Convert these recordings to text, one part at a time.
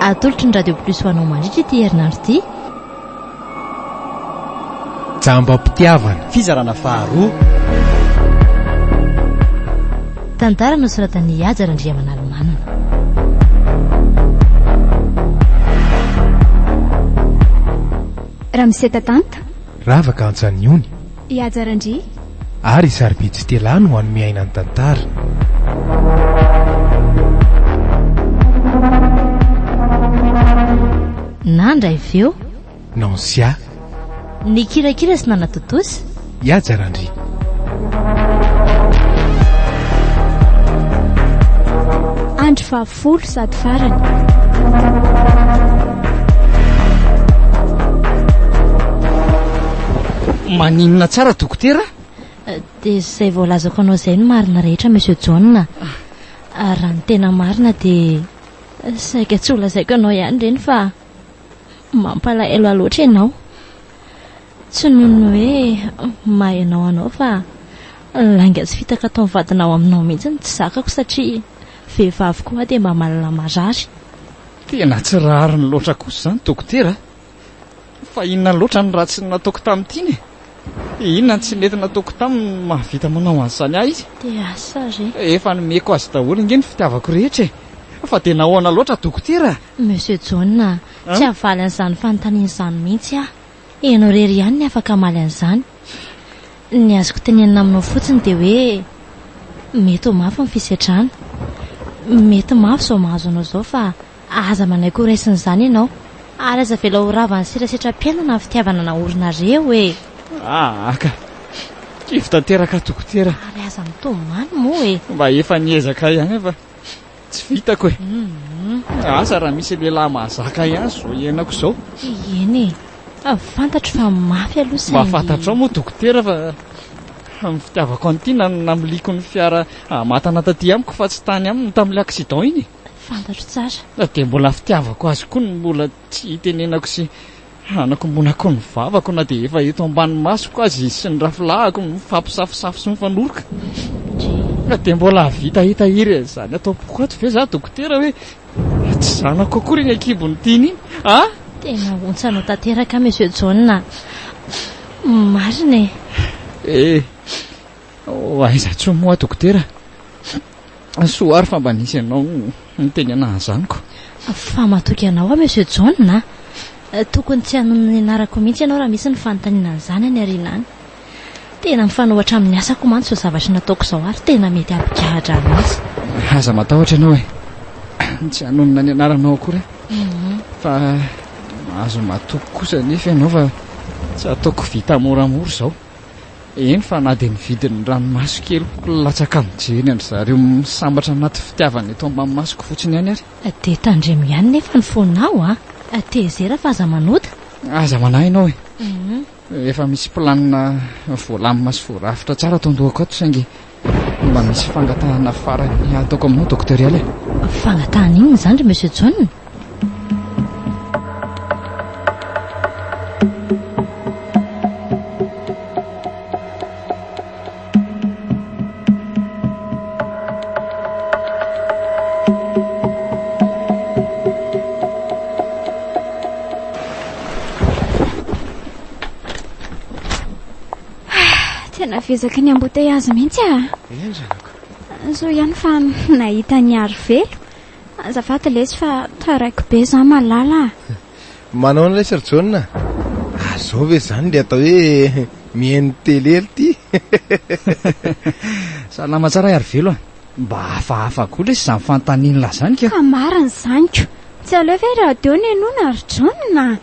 atolotry ny radio plus ho anao mandritra ity herinandro ity. Jambam-pitiavana fizarana faharoa. Tantara nosoratan'ny Aja Randriamanalomanana. Ramsetatanta ravaka Antsaniony Aja Randri ary Saribitsy Telano ho an'ny ainany tantara. Nandra iveo Nansia ny kirakira sy nanatotosy Aja Randri. andro fahafolo sady farany. Maninona tsara dokotera? dia izay voalazako anao izay no marina rehetra monsieur John. Raha ny tena marina dia saika tsy olazaiko anao ihany ireny fa mampalahelo loatra ianao. Tsy noho ny hoe mahay anao fa langa tsy fitaka atao vadinao aminao mihitsy ny tsy zakako satria vehivavy koa dia mba malala marary. Tena tsy rariny loatra kosa izany dokotera. Fa inona loatra ny ratsy nataoko tamin'ity ne? Inona tsy nety nataoko taminy mahavita manao an'izany ahy izy? Dia asa re Efa nomeko azy daholo nge ny fitiavako rehetra fa tena ahoana loatra dokotera? monsieur John, tsy avaly an'izany fanontaniana izany mihitsy aho. Ianao rery ihany ny afaka maly an'izany. Ny azoko tenenina aminao fotsiny dia hoe mety ho mafy ny fisetrana. Mety mafy izao mahazo anao izao fa aza manaiko ho raisiny izany ianao ary aza vela ho ravany serasetra-piainana ny fitiavana naorina reo e. Aka kivy tanteraka dokotera. Ary aza mitomany moa e. Mba efa niezaka ihany fa tsy vitako e. Asa raha misy lehilahy mahazaka ihany izao iainako izao. Eny fantatro fa mafy aloha saingy. Mba fantatrao moa dokotera fa ny fitiavako an'ity namliko ny fiara matana taty amiko fa tsy tany aminy tamin'ilay accident iny. Fantatro tsara. Dia mbola fitiavako azy koa mbola tsy hitenenako sy anakombonako ny vavako na dia efa eto ambany masoko azy sy ny rafilahako mifampisafosafo sy mifanoroka. Dia mbola vita hitahiry izany atao pokoato ve za dokotera hoe tsy zanako akory ny akibony tiany iny a? Tena ontsanao tanteraka monsieur John. Marina e. Aiza tso moa dokotera? Soary fa mba nisy ianao niteny anahy zaniko. Fa matoky anao monsieur John. Tokony tsy hanonony anarako mihitsy ianao raha misy ny fanontaniana an'izany any ariana any. Tena mifanohatra amin'ny asako mantsy izao zavatra nataoko izao ary tena mety ampikahatra mihitsy. Aza matahotra ianao tsy hanonona ny anaranao akory fa azo matoko kosa nefa ianao fa tsy ataoko vita moramora izao. Eny fa na dia nividin'ny ranomaso kely latsaka mijeny andry zareo misambatra anaty fitiavana eto ambany masoko fotsiny ihany ary. Dia tandremo ihany nefa ny fonao tezera fa aza manota. Aza manahy ianao efa misy planina voalamina sy voarafitra tsara tondohako ato saingy mba misy fangatahana farany ataoko aminao doktorialy. Fangatahana inona izany ry monsieur John? Tena vezaka ny amboteiazy mihitsy zo ihany fa nahita ny ary velo. Azafady lesy fa taraiko be za malala. Manao n'ilay Sir John zao ve zany le atao hoe mihaino télé ty? Salama tsara ary velo mba hafahafa koa le sy izany fanontaniana lazany ka. Ka marina zaniko. Tsy aleo ve radio ny enona ary John.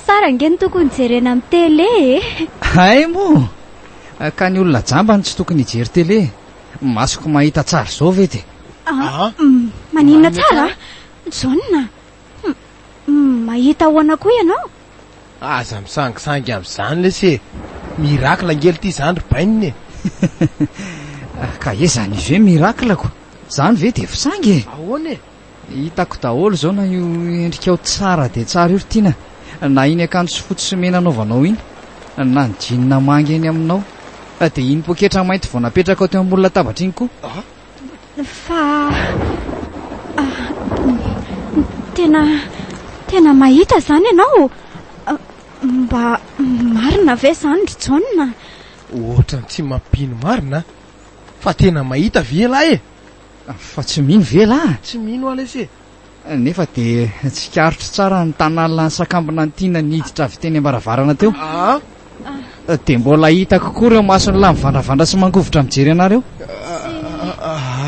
Sara ngeny tokony jerena amin'ny télé. Hay moa. Ka ny olona jambany tsy tokony hijery télé. Masoko mahita tsara zao ve ty? Maninona tsara? John. Mahita hoana koa ianao? Aza misangisangy amin'izany lesy mirakla ngely ty izany ry baininy. Ka zany izy hoe miraklako zany ve dia fisangy? Ahoana? Hitako daholo zao na io endrikao tsara dia tsara io ry tiana. Na iny akanjo sy fotsy sy mena anaovanao iny, na ny jeans manga eny aminao, dia iny poketra mainty vao napetraka ao teo ambony latabatra iny koa. Fa tena tena mahita zany ianao. Mba marina ve zany ry John? Ohatrany tsy mampino marina fa tena mahita ve lahy Fa tsy mino ve lahy? tsy mino alese. Nefa dia tsy karotra tsara ny tanàna ny sakambona ny tiana niditra avy teny ambaravarana teo. Dia mbola hita kokoa ireo masony lahy mivandravandra sy mangovotra mijery anareo.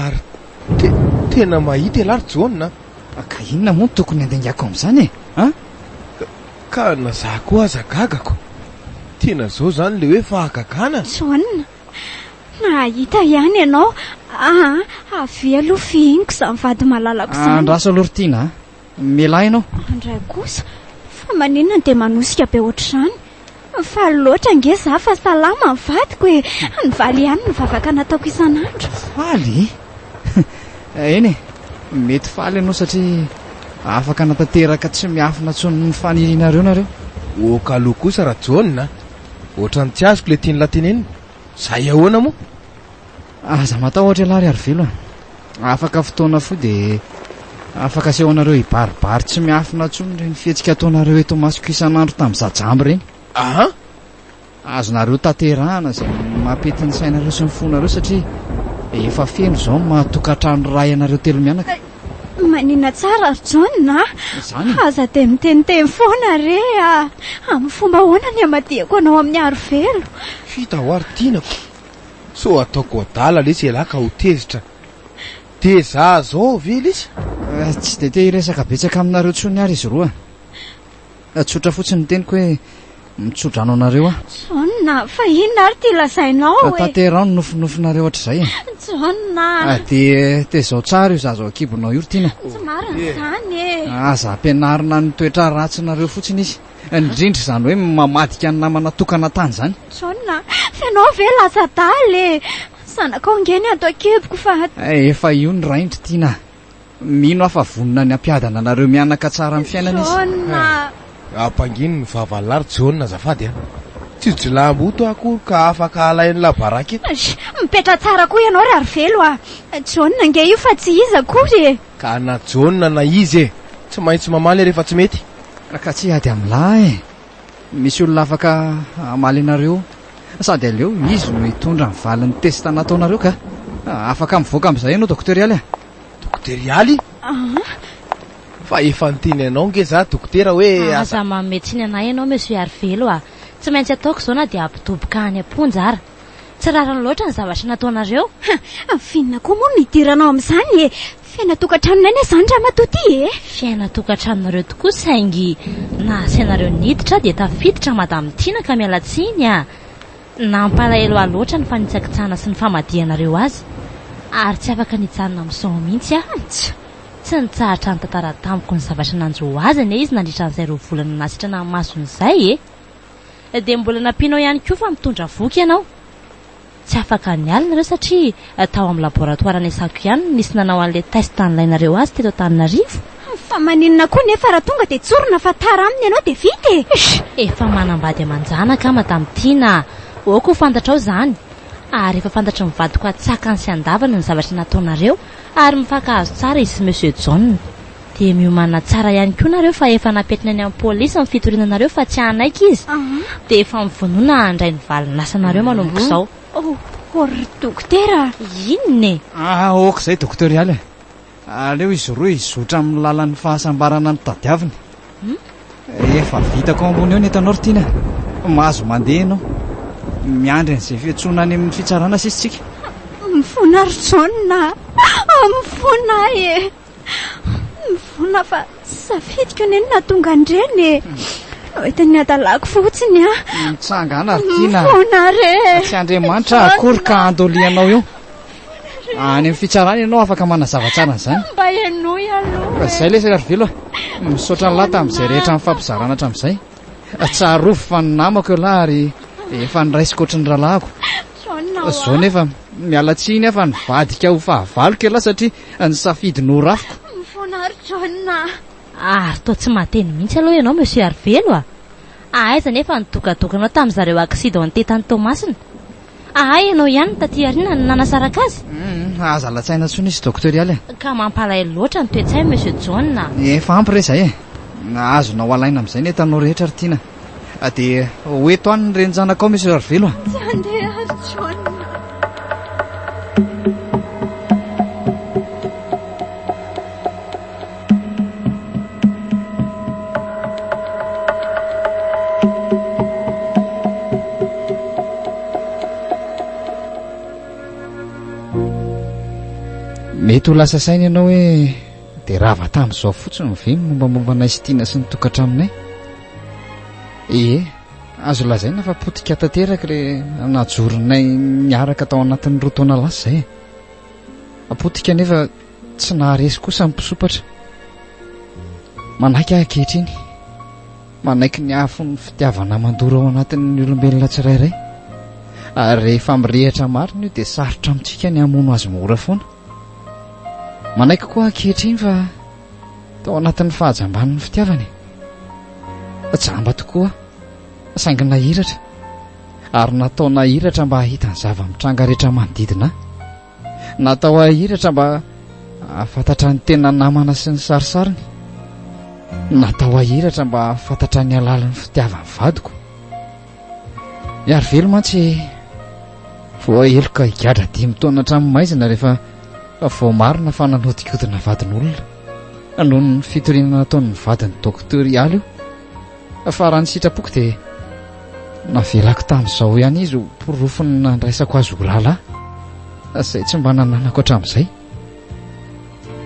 Ary tena mahita elary John. Ka inona moa no tokony andengako amin'izany e? Ka nazaha koa aza gagako. Tena zao zany le hoe fahagagana. John, nahita ihany ianao. Avy aloha fihiniko izany vady malalako izany. Andraso aloha Ritiana, mialahy ianao. Andray kosa, fa maninona dia manosika be ohatr'izany. Fa loatra nge za fa salama ny vadiko e. Nivaly ihany ny vavaka nataoko isan'andro. Faly? Eny e, mety faly ianao satria afaka natateraka tsy miafina tsony ny fanirianareo nareo. Okaloha kosa raha John. Ohatrany tsy azoko le tiany latenenina. Zay ahoana moa? Aza matahotra ialary ary velo. Afaka fotoana fo dia afaka asehonareo hibaribary tsy miafina tsony reny fihetsika ataonareo eto masoko isan'andro tamin'ny zajamby reny. Azonareo tanterahana izay mampety ny sainareo sy ny fonareo satria efa feno izao mahatokantrano ray anareo telo mianaka. Manina tsara ry John. Zany aza dia miteniteny foana re amin'ny fomba ahoana ny amadiako anao amin'ny aro velo. Fita ho ary tianako. So ataoko adala lesy elahy ka ho tezitra. Dia za zao vely izy. Tsy dia te hiresaka betsaka aminareo tsony ary izy roa. Tsotra fotsiny ny teniko hoe mitsodrano anareo John, fa inona ary ty lazainao e? Tanterano nofinofinareo ohatr'izay e. John, dia izao tsara io zazo akibonao io Ritiana. tsy marina izany e. Aza ampianarina ny toetra ratsinareo fotsiny izy. Indrindra izany hoe mamadika ny namana tokana tany zany. John, fenao ve latsa-daly e? Zanakao ngeny ato akiboko fa... Efa io ny raindry Ritiana. Mino afa vonona ny ampiadana anareo mianaka tsara amin'ny fiainana izy. John, Ampangino ny vavalary John azafady. Tsy jilamboto akory ka afaka alain'ny labaraky. mipetra tsara koa ianao ry ary velo John, nge io fa tsy izy akory e. Ka na John na izy e, tsy maintsy mamaly rehefa tsy mety. Ka tsy ady amin'lahy e. Misy olona afaka amaly anareo sady aleo izy no hitondra ny valin'ny testa nataonareo ka afaka mivoaka amin'izay ianao doktorialy Doktorialy? Fa efa niteny anao nge za dokotera hoe aza mametsiny anay ianao monsieur Arvelo tsy maintsy ataoko zao na dia ampidoboka any amponja ara. Tsy rarany loatra ny zavatra nataonareo. Finna koa moa nidiranao amin'izany e. Fiaina tokantranonay ne zany raha matoty e. Fiaina tokantranonareo tokoa saingy nasainareo niditra dia tafiditra madame Tina ka miala tsiny nampalahelo loatra ny fanitsakitsana sy ny famadianareo azy ary tsy afaka nijanona amin'izao mihitsy tsy nitsahatra ny tantara tamiko ny zavatra nanjo azy ane izy nandritra n'izay roa volana nasitrana ny mason'izay dia mbola nampianao ihany koa fa mitondra voky ianao. Tsy afaka ny alina ireo satria tao amin'ny laboratoara ny asako ihany nisy nanao an'ilay test an'lainareo azy teto Antananarivo. Fa maninona koa nefa raha tonga dia tsorona fa tara aminy ianao dia vita e. Efa manambady amanjanaka madame Tina. Oko fantatrao zany. Ary efa fantatra mivadiko atsakany sy andavana ny zavatra nataonareo ary mifankahazo tsara izy monsieur John. Dia miomana tsara ihany koa nareo fa efa napetrina any amin'ny polisy ny fitorinanareo fa tsy anaiky izy. Dia efa mivonona handray ny valinasanareo manomboka izao. Ry dokotera. Inona e? Ok izay doktorialy aleo izy roa izotra amin'ny lalan'ny fahasambarana ny tadiaviny. Efa vitako ambony eo ny etanao Ritiana. Mahazo mandeha ianao miandry an'izay fiantsoana any amin'ny fitsarana sisitsika. Mifona ry John, mifona e. Mifona fa safidiko neny natonga andreny e. Oeta ny adalako fotsiny mitsangana Ritiana. Mifona re. Tsy Andriamanitra akory ka andolianao eo. Any amin'ny fitsarana ianao afaka manazava tsara an'izany. Mba enoy aloha. Izay lesy Arvelo misaotra ny lahy tamin'izay rehetra mifampizarana hatramin'izay. Tsarovy fa ny namako eo lahy ary efa niraisiko ohatry ny rahalahako. Zao nefa miala tsiny fa nivadika ho fahavaloko elahy satria ny safidy norafiko. Mifona ry John. Ary toa tsy mateny mihitsy aloha ianao monsieur Arvelo aiza nefa nitokatokanao tamin'izareo accident tetany Tomasina. Ianao ihany taty aoriana ny nanasaraka azy. azalatsaina tsony izy doktorialy ka mampalahelo loatra ny toetsay monsieur John. efa ampy re izay azonao alaina amin'izay ny etanao rehetra ry tiana dia hoeto any ny renjanakao monsieur Arvelo tsy andeha ary John. mety ho lasa saina ianao hoe dia rava tamin'izao fotsiny ve mombamombanay sy tiana sy ny tokantraminay. Azo lazaina fa potika tanteraka ilay najoronay niaraka tao anatin'ny roa taona lasa izay. Apotika nefa tsy naharesy kosa mpisopatra. Manaiky ankehitriny manaiky ny afo ny fitiavana mandoro ao anatin'ny olombelona tsirairay, ary rehefa mirehitra marina io dia sarotra amintsika ny hamono azy mora foana. Manaiky koa ankehitriny fa tao anatin'ny fahajamban'ny fitiavany jamba tokoa saingy nahiratra, ary natao nahiratra mba hahita ny zava-mitranga rehetra manodidina, natao ahiratra mba afantatra ny tena namana sy ny sarisariny, natao ahiratra mba afantatra ny alalan'ny fitiavany vadiko. Miary velo mantsy vao eloka higadra 5 taona hatramin'nymaizina rehefa vao marina fa nanodikodina vadin'olona noho ny fitorinana nataon'ny vadiny doktorialy io. Fa raha ny sitrapoko dia navelako tamin'izao ihany izy ho porofony nandraisako azy ho lalahy, izay tsy mba nananako hatramin'izay.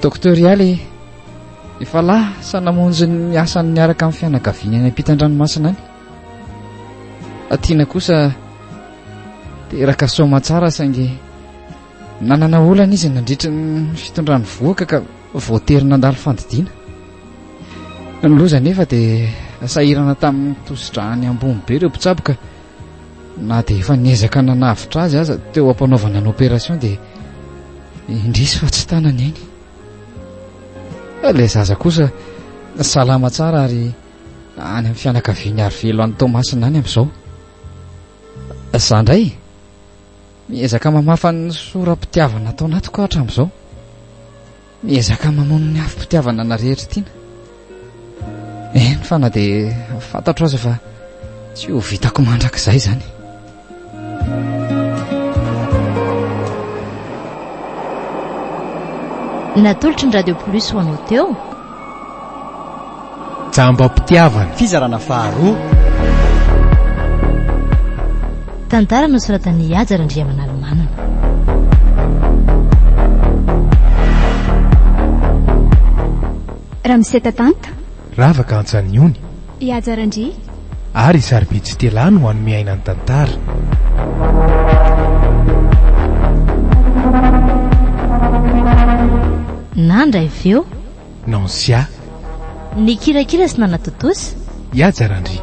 Doktorialy efa lasa namonjy ny asany niaraka amin'ny fianakaviany any ampitan-dranomasina any. Atiana kosa dia raka soma tsara saingy nanana olana izy nandritra ny fitondrany voaka ka voatery nandalo fandidiana. Ny loza nefa dia sahirana tamin'ny tositra any ambony be ireo mpitsaboka, na dia efa niezaka nanavitra azy aza teo ampanaovana ny opération dia indrisy fa tsy tanany eny. Ilay zaza kosa salama tsara ary any amin'ny fianakaviany Arvelo any Tomasina any amin'izao. Zandray miezaka mamafa ny sora-pitiavana tao anatiko hatramin'izao, miezaka mamono ny afo-pitiavana na rehetra tiana. Eny fa na dia fantatro aza fa tsy ho vitako mandrakizay izany. Natolotry ny Radio Plus ho anao teo jamba-pitiavana fizarana faharoa, tantara nosoratan'ny Ajara Andriamanalomanana. Ramsetatanta ravaka antsaniony Iajara-ndry ary saribitsy telany ho an'ny miainany tantara. Nandra iveo Nansia ny kirakira sy nanatotosy Iajara-ndry